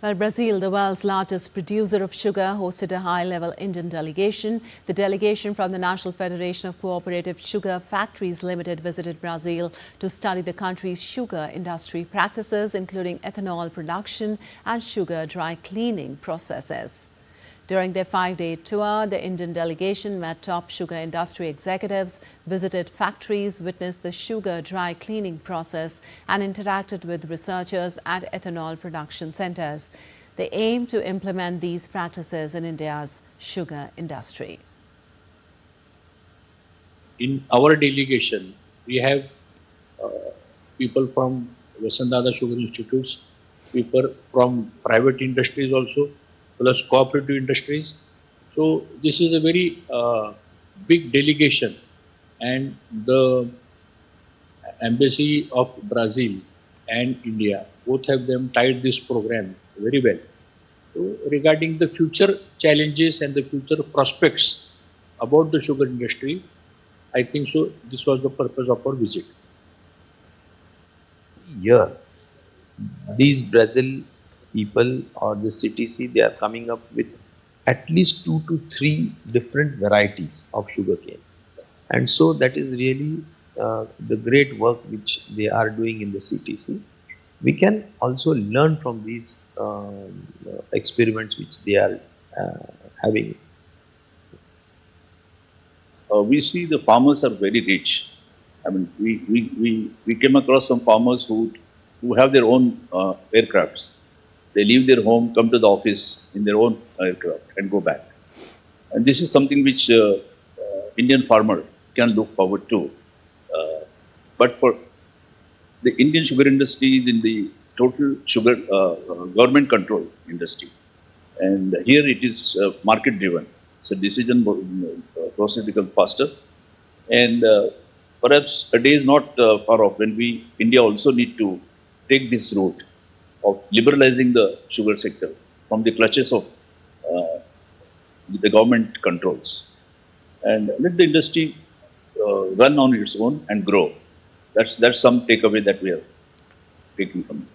Well, Brazil, the world's largest producer of sugar, hosted a high-level Indian delegation. The delegation from the National Federation of Cooperative Sugar Factories Limited visited Brazil to study the country's sugar industry practices, including ethanol production and sugar dry cleaning processes. During their 5-day tour, the Indian delegation met top sugar industry executives, visited factories, witnessed the sugar dry cleaning process, and interacted with researchers at ethanol production centers. They aim to implement these practices in India's sugar industry. In our delegation, we have people from Vasandada Sugar Institutes, people from private industries also, plus cooperative industries. So this is a very big delegation, and the embassy of Brazil and India, both have them tied this program very well. So regarding the future challenges and the future prospects about the sugar industry, I think so this was the purpose of our visit. Year, these Brazil people or the CTC, they are coming up with at least 2 to 3 different varieties of sugarcane, and so that is really the great work which they are doing in the CTC. We can also learn from these experiments which they are having. We see the farmers are very rich. I mean, we came across some farmers who have their own aircrafts. They leave their home, come to the office in their own aircraft and go back. And this is something which Indian farmer can look forward to. But for the Indian sugar industry is in the total sugar government control industry. And here it is market driven. So decision process becomes faster. And perhaps a day is not far off when India also need to take this route of liberalizing the sugar sector from the clutches of the government controls, and let the industry run on its own and grow. That's some takeaway that we are taking from it.